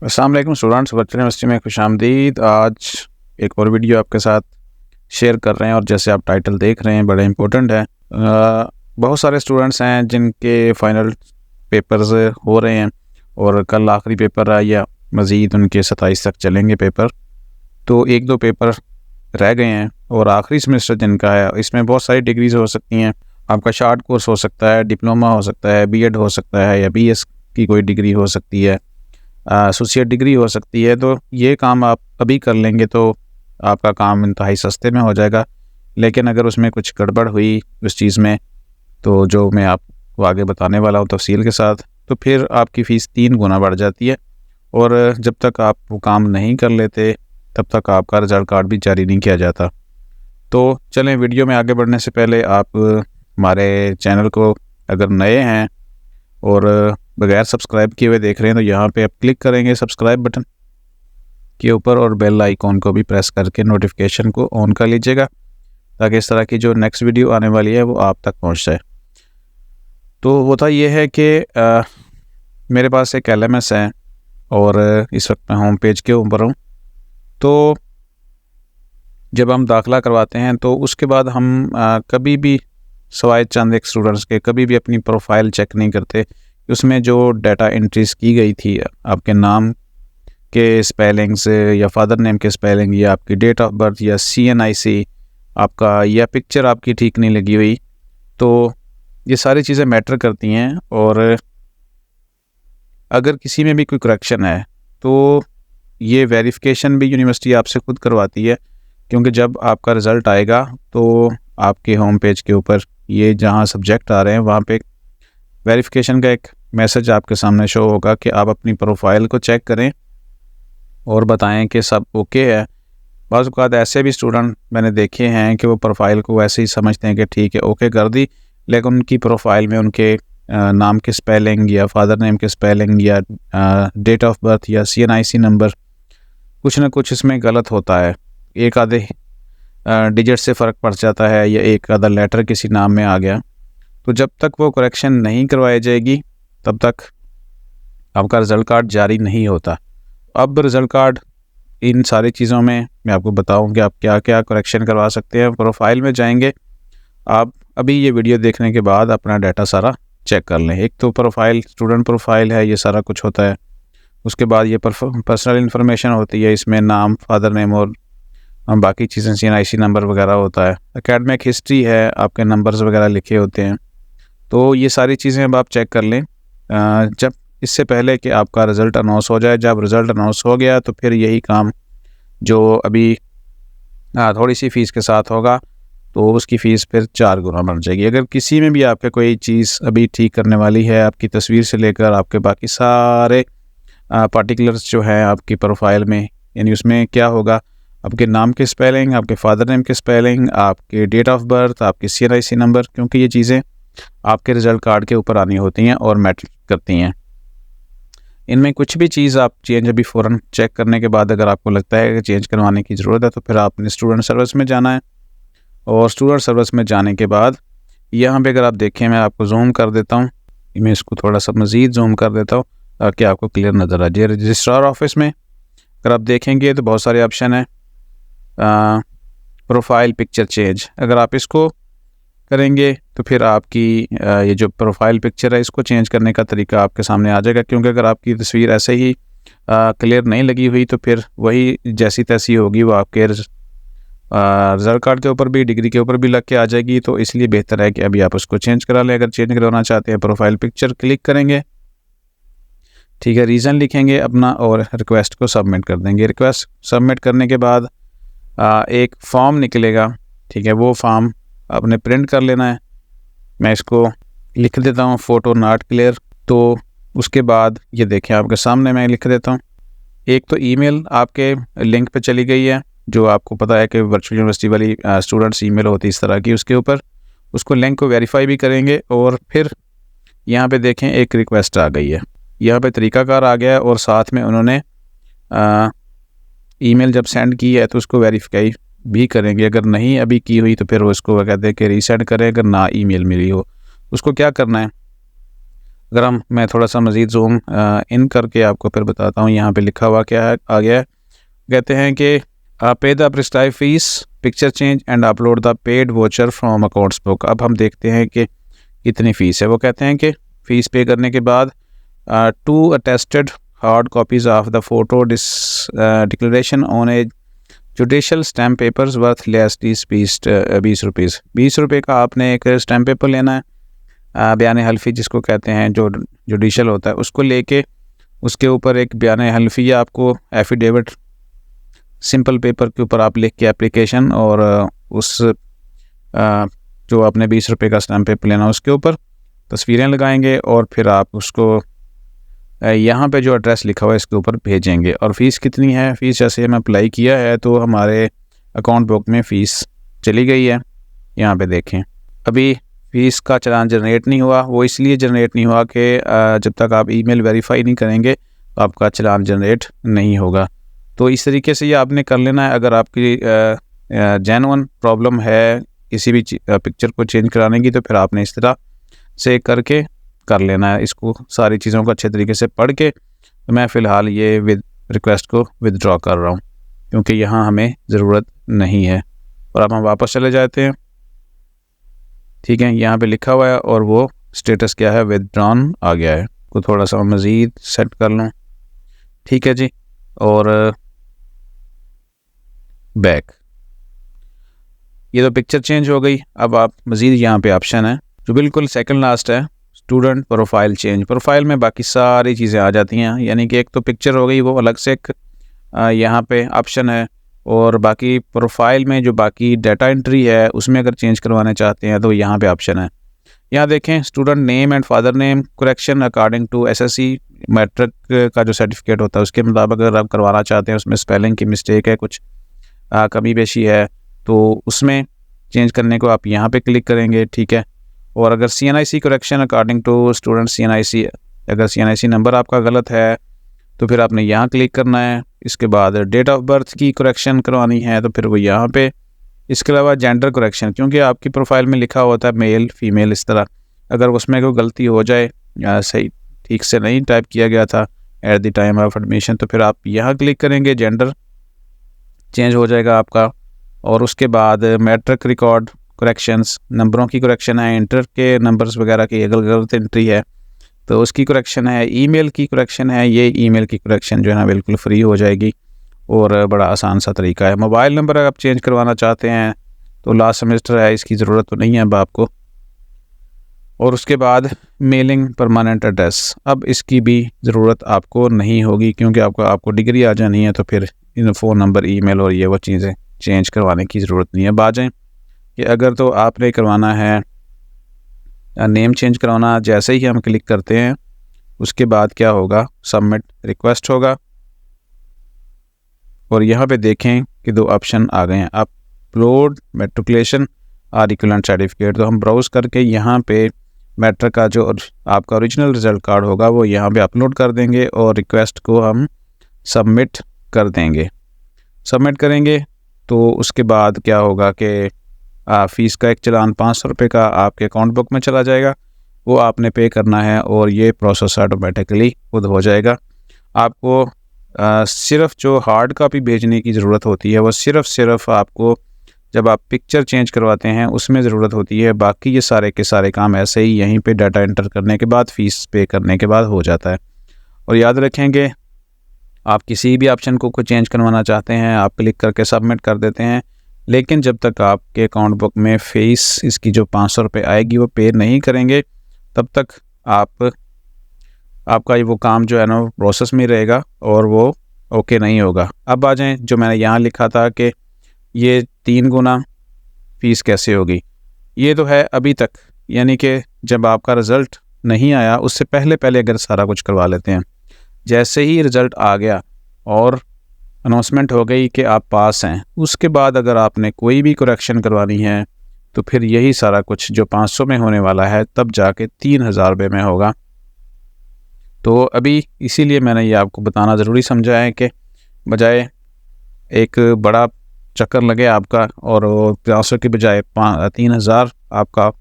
अस्सलाम वालेकुम students, virtual university में खुशामदीद। आज एक और वीडियो आपके साथ शेयर कर रहे हैं और जैसे आप टाइटल देख रहे हैं बड़ा इम्पोर्टेंट है। बहुत सारे स्टूडेंट्स हैं जिनके फाइनल पेपर्स हो रहे हैं और कल आखिरी पेपर है या मज़ीद उनके 27 तक चलेंगे पेपर। तो एक दो पेपर रह गए हैं और आखिरी सेमेस्टर जिनका है इसमें बहुत सारी डिग्रीज़ हो सकती हैं। आपका शॉर्ट कोर्स हो सकता है, डिप्लोमा हो सकता है, बीएड हो सकता है या बीएस की कोई डिग्री हो सकती है, एसोसिएट डिग्री हो सकती है। तो ये काम आप अभी कर लेंगे तो आपका काम इंतहाई सस्ते में हो जाएगा। लेकिन अगर उसमें कुछ गड़बड़ हुई उस चीज़ में, तो जो मैं आपको आगे बताने वाला हूँ तफसील के साथ, तो फिर आपकी फ़ीस 3 गुना बढ़ जाती है। और जब तक आप वो काम नहीं कर लेते तब तक आपका रिज़ल्ट कार्ड भी जारी नहीं किया जाता। तो चलें, वीडियो में आगे बढ़ने से पहले आप हमारे चैनल को अगर नए हैं और बगैर सब्सक्राइब किए हुए देख रहे हैं तो यहाँ पे आप क्लिक करेंगे सब्सक्राइब बटन के ऊपर और बेल आइकॉन को भी प्रेस करके नोटिफिकेशन को ऑन कर लीजिएगा ताकि इस तरह की जो नेक्स्ट वीडियो आने वाली है वो आप तक पहुँच जाए। तो होता ये है कि मेरे पास एक LMS है और इस वक्त मैं होम पेज के ऊपर हूँ। तो जब हम दाखिला करवाते हैं तो उसके बाद हम कभी भी सवाए चंद एक स्टूडेंट्स के कभी भी अपनी प्रोफाइल चेक नहीं करते। उसमें जो डाटा एंट्रीज की गई थी, आपके नाम के स्पेलिंग्स या फादर नेम के स्पेलिंग या आपकी डेट ऑफ बर्थ या CNIC आपका या पिक्चर आपकी ठीक नहीं लगी हुई, तो ये सारी चीज़ें मैटर करती हैं। और अगर किसी में भी कोई करेक्शन है तो ये वेरिफिकेशन भी यूनिवर्सिटी आपसे खुद करवाती है, क्योंकि जब आपका रिज़ल्ट आएगा तो आपके होम पेज के ऊपर ये जहाँ सब्जेक्ट आ रहे हैं वहाँ पे वेरिफिकेशन का एक मैसेज आपके सामने शो होगा कि आप अपनी प्रोफाइल को चेक करें और बताएं कि सब ओके है। बाज़ औक़ात ऐसे भी स्टूडेंट मैंने देखे हैं कि वो प्रोफाइल को वैसे ही समझते हैं कि ठीक है ओके कर दी, लेकिन उनकी प्रोफाइल में उनके नाम के स्पेलिंग या फादर नेम के स्पेलिंग या डेट ऑफ बर्थ या CNIC नंबर कुछ ना कुछ इसमें गलत होता है। एक आधे डिजिट से फ़र्क पड़ जाता है या एक आधा लेटर किसी नाम में आ गया। तो जब तक वो करेक्शन नहीं करवाई जाएगी तब तक आपका रिज़ल्ट कार्ड जारी नहीं होता। अब रिज़ल्ट कार्ड इन सारी चीज़ों में मैं आपको बताऊं कि आप क्या क्या करेक्शन करवा सकते हैं। प्रोफाइल में जाएंगे आप, अभी ये वीडियो देखने के बाद अपना डाटा सारा चेक कर लें। एक तो प्रोफाइल स्टूडेंट प्रोफाइल है, ये सारा कुछ होता है। उसके बाद ये पर्सनल इन्फॉर्मेशन होती है, इसमें नाम, फादर नेम और बाकी चीज़ें CNIC नंबर वगैरह होता है। एकेडमिक हिस्ट्री है, आपके नंबर्स वगैरह लिखे होते हैं। तो ये सारी चीज़ें अब आप चेक कर लें जब इससे पहले कि आपका रिज़ल्ट अनाउंस हो जाए। जब रिज़ल्ट अनाउंस हो गया तो फिर यही काम जो अभी थोड़ी सी फ़ीस के साथ होगा तो उसकी फ़ीस फिर 4 गुना बढ़ जाएगी। अगर किसी में भी आपके कोई चीज़ अभी ठीक करने वाली है, आपकी तस्वीर से लेकर आपके बाकी सारे पार्टिकुलर्स जो हैं आपकी प्रोफाइल में, यानी उसमें क्या होगा, आपके नाम के स्पेलिंग, आपके फादर नेम के स्पेलिंग, आपके डेट ऑफ बर्थ, आपकी CNIC नंबर, क्योंकि ये चीज़ें आपके रिज़ल्ट कार्ड के ऊपर आनी होती हैं और मैटर करती हैं। इनमें कुछ भी चीज़ आप चेंज अभी फ़ौरन चेक करने के बाद अगर आपको लगता है कि चेंज करवाने की ज़रूरत है तो फिर आपने स्टूडेंट सर्विस में जाना है। और स्टूडेंट सर्विस में जाने के बाद यहाँ पे अगर आप देखें, मैं आपको जूम कर देता हूँ, मैं इसको थोड़ा सा मज़ीद जूम कर देता हूँ ताकि आपको क्लियर नज़र आ जाए। रजिस्ट्रार ऑफिस में अगर आप देखेंगे तो बहुत सारे ऑप्शन है। प्रोफाइल पिक्चर चेंज, अगर आप इसको करेंगे तो फिर आपकी ये जो प्रोफाइल पिक्चर है इसको चेंज करने का तरीका आपके सामने आ जाएगा। क्योंकि अगर आपकी तस्वीर ऐसे ही क्लियर नहीं लगी हुई तो फिर वही जैसी तैसी होगी वो आपके रिज़ल्ट कार्ड के ऊपर भी, डिग्री के ऊपर भी लग के आ जाएगी। तो इसलिए बेहतर है कि अभी आप उसको चेंज करा लें। अगर चेंज करवाना चाहते हैं प्रोफाइल पिक्चर क्लिक करेंगे, ठीक है, रीज़न लिखेंगे अपना और रिक्वेस्ट को सबमिट कर देंगे। रिक्वेस्ट सबमिट करने के बाद एक फॉर्म निकलेगा, ठीक है, वो फॉर्म आपने प्रिंट कर लेना है। मैं इसको लिख देता हूँ फ़ोटो नॉट क्लियर। तो उसके बाद ये देखें आपके सामने मैं लिख देता हूँ। एक तो ईमेल आपके लिंक पे चली गई है, जो आपको पता है कि वर्चुअल यूनिवर्सिटी वाली स्टूडेंट्स ईमेल होती है इस तरह की, उसके ऊपर उसको लिंक को वेरीफाई भी करेंगे। और फिर यहाँ पे देखें एक रिक्वेस्ट आ गई है, यहाँ पे तरीकाकार आ गया है और साथ में उन्होंने ईमेल जब सेंड की है तो उसको वेरीफाई भी करेंगे। अगर नहीं अभी की हुई तो फिर वो इसको कहते हैं कि रीसेंड करें। अगर ना ईमेल मिली हो उसको क्या करना है, अगर मैं थोड़ा सा मज़ीद जूम इन करके आपको फिर बताता हूँ, यहाँ पे लिखा हुआ क्या है, आ गया है। कहते हैं कि पे the prescribe fees picture change and upload the paid voucher from accounts book. अब हम देखते हैं कि कितनी फ़ीस है। वो कहते हैं कि फ़ीस पे करने के बाद 2 attested hard copies of the photo declaration on A judicial stamp papers worth less 20 rupees. 20 रुपये का आपने एक स्टैम्प पेपर लेना है, बयान हल्फी जिसको कहते हैं, जो जुडिशल होता है, उसको लेके उसके ऊपर एक बयान हल्फी या आपको एफिडेविट सिंपल पेपर के ऊपर आप लिख के एप्लीकेशन और उस जो आपने 20 रुपये का स्टैम्प पेपर लेना उसके ऊपर तस्वीरें लगाएंगे और फिर आप उसको यहाँ पे जो एड्रेस लिखा हुआ है इसके ऊपर भेजेंगे। और फ़ीस कितनी है? फ़ीस जैसे हम अप्लाई किया है तो हमारे अकाउंट बुक में फ़ीस चली गई है। यहाँ पे देखें, अभी फ़ीस का चालान जनरेट नहीं हुआ। वो इसलिए जनरेट नहीं हुआ कि जब तक आप ईमेल वेरीफाई नहीं करेंगे तो आपका चालान जनरेट नहीं होगा। तो इस तरीके से ये आपने कर लेना है। अगर आपकी जेन्युइन प्रॉब्लम है किसी भी पिक्चर को चेंज कराने की, तो फिर आपने इस तरह से करके कर लेना है। इसको सारी चीज़ों को अच्छे तरीके से पढ़ के तो मैं फ़िलहाल ये रिक्वेस्ट को विदड्रॉ कर रहा हूँ क्योंकि यहाँ हमें ज़रूरत नहीं है। और अब हम वापस चले जाते हैं। ठीक है, यहाँ पे लिखा हुआ है और वो स्टेटस क्या है, विदड्रॉन आ गया है। को थोड़ा सा मज़ीद सेट कर लूँ। ठीक है जी, और बैक, ये तो पिक्चर चेंज हो गई। अब आप मज़ीद यहाँ पे ऑप्शन है जो बिल्कुल सेकंड लास्ट है, स्टूडेंट प्रोफाइल चेंज। प्रोफाइल में बाकी सारी चीज़ें आ जाती हैं, यानी कि एक तो पिक्चर हो गई, वो अलग से एक यहाँ पे ऑप्शन है, और बाकी प्रोफाइल में जो बाकी डाटा एंट्री है उसमें अगर चेंज करवाना चाहते हैं तो यहाँ पे ऑप्शन है। यहाँ देखें, student name and father name correction according to SSC matric का जो सर्टिफिकेट होता है उसके मुताबिक अगर आप करवाना चाहते हैं, उसमें स्पेलिंग की मिस्टेक है, कुछ कमी बेशी है, तो उसमें चेंज करने को आप यहाँ पे क्लिक करेंगे। ठीक है, और अगर CNIC correction according to student CNIC, अगर CNIC नंबर आपका गलत है तो फिर आपने यहाँ क्लिक करना है। इसके बाद डेट ऑफ बर्थ की करेक्शन करवानी है तो फिर वो यहाँ पे। इसके अलावा जेंडर करेक्शन, क्योंकि आपकी प्रोफाइल में लिखा होता है मेल फीमेल, इस तरह अगर उसमें कोई गलती हो जाए, सही ठीक से नहीं टाइप किया गया था at the time of admission, तो फिर आप यहाँ क्लिक करेंगे, जेंडर चेंज हो जाएगा आपका। और उसके बाद मैट्रिक रिकॉर्ड करेक्शंस, नंबरों की करेक्शन है, इंटर के नंबर्स वगैरह की अगर गलत एंट्री है तो उसकी करेक्शन है, ईमेल की करेक्शन है। ये ईमेल की करेक्शन जो है ना बिल्कुल फ्री हो जाएगी और बड़ा आसान सा तरीका है। मोबाइल नंबर अगर आप चेंज करवाना चाहते हैं तो लास्ट सेमेस्टर है, इसकी ज़रूरत तो नहीं है अब आपको। और उसके बाद मेलिंग परमानेंट एड्रेस, अब इसकी भी ज़रूरत आपको नहीं होगी क्योंकि आपको डिग्री आ जानी है, तो फिर इन फ़ोन नंबर, ईमेल और ये वो चीज़ें चेंज करवाने की ज़रूरत नहीं है। बात जाएँ कि अगर तो आपने करवाना है नेम चेंज करवाना, जैसे ही हम क्लिक करते हैं उसके बाद क्या होगा, सबमिट रिक्वेस्ट होगा और यहाँ पे देखें कि 2 ऑप्शन आ गए हैं, अपलोड मैट्रिकुलेशन और इक्विवेलेंट सर्टिफिकेट। तो हम ब्राउज़ करके यहाँ पे मैट्रिक का जो आपका ओरिजिनल रिज़ल्ट कार्ड होगा वो यहाँ पे अपलोड कर देंगे और रिक्वेस्ट को हम सबमिट कर देंगे। सबमिट करेंगे तो उसके बाद क्या होगा कि फ़ीस का एक चालान 500 रुपये का आपके अकाउंट बुक में चला जाएगा, वो आपने पे करना है और ये प्रोसेस ऑटोमेटिकली खुद हो जाएगा। आपको सिर्फ जो हार्ड कॉपी भेजने की ज़रूरत होती है वो सिर्फ आपको जब आप पिक्चर चेंज करवाते हैं उसमें ज़रूरत होती है। बाकी ये सारे के सारे काम ऐसे ही यहीं पे डाटा एंटर करने के बाद, फ़ीस पे करने के बाद हो जाता है। और याद रखेंगे, आप किसी भी ऑप्शन को चेंज करवाना चाहते हैं आप क्लिक करके सबमिट कर देते हैं, लेकिन जब तक आपके अकाउंट बुक में फ़ीस इसकी जो 500 रुपये आएगी वो पे नहीं करेंगे तब तक आपका वो काम जो है ना प्रोसेस में रहेगा और वो ओके नहीं होगा। अब आ जाएं, जो मैंने यहाँ लिखा था कि ये 3 गुना फ़ीस कैसे होगी, ये तो है अभी तक, यानी कि जब आपका रिज़ल्ट नहीं आया उससे पहले अगर सारा कुछ करवा लेते हैं, जैसे ही रिज़ल्ट आ गया और अनाउंसमेंट हो गई कि आप पास हैं, उसके बाद अगर आपने कोई भी करेक्शन करवानी है तो फिर यही सारा कुछ जो 500 में होने वाला है तब जाके 3000 रुपये में होगा। तो अभी इसीलिए मैंने ये आपको बताना ज़रूरी समझा है कि बजाय एक बड़ा चक्कर लगे आपका और 500 के बजाय 3000 आपका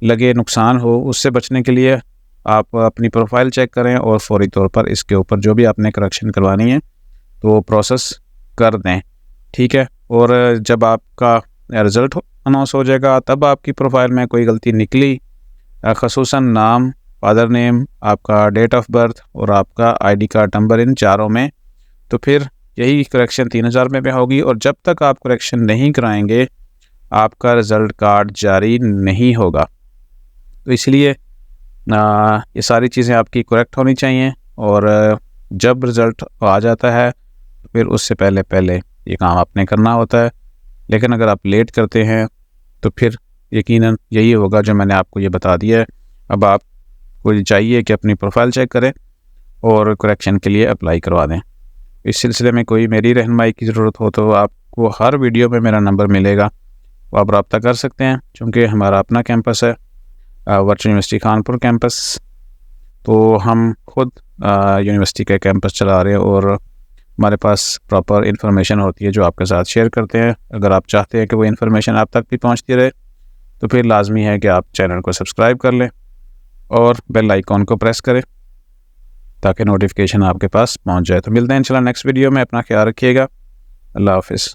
लगे नुकसान हो, उससे बचने के लिए आप अपनी प्रोफाइल चेक करें और फौरी तौर पर इसके ऊपर जो भी आपने करेक्शन करवानी है तो प्रोसेस कर दें, ठीक है। और जब आपका रिज़ल्ट अनाउंस हो जाएगा तब आपकी प्रोफाइल में कोई गलती निकली, ख़ुसूसन नाम, फादर नेम, आपका डेट ऑफ बर्थ और आपका आईडी कार्ड नंबर, इन चारों में, तो फिर यही करेक्शन 3000 रुपये में होगी। और जब तक आप करेक्शन नहीं कराएंगे आपका रिज़ल्ट कार्ड जारी नहीं होगा। तो इसलिए ये सारी चीज़ें आपकी करेक्ट होनी चाहिए। और जब रिज़ल्ट आ जाता है तो फिर उससे पहले पहले ये काम आपने करना होता है। लेकिन अगर आप लेट करते हैं तो फिर यकीनन यही होगा जो मैंने आपको ये बता दिया है। अब आपको चाहिए कि अपनी प्रोफाइल चेक करें और करेक्शन के लिए अप्लाई करवा दें। इस सिलसिले में कोई मेरी रहनुमाई की ज़रूरत हो तो आपको हर वीडियो में मेरा नंबर मिलेगा, तो आप रब्ता कर सकते हैं। चूँकि हमारा अपना कैंपस है, वर्चुअल यूनिवर्सिटी कानपुर कैंपस, तो हम खुद यूनिवर्सिटी का कैंपस चला रहे हैं और हमारे पास प्रॉपर इन्फॉर्मेशन होती है जो आपके साथ शेयर करते हैं। अगर आप चाहते हैं कि वो इन्फॉर्मेशन आप तक भी पहुंचती रहे तो फिर लाजमी है कि आप चैनल को सब्सक्राइब कर लें और बेल आइकॉन को प्रेस करें ताकि नोटिफिकेशन आपके पास पहुंच जाए। तो मिलते हैं इंशाल्लाह नेक्स्ट वीडियो में। अपना ख्याल रखिएगा। अल्लाह हाफिज़।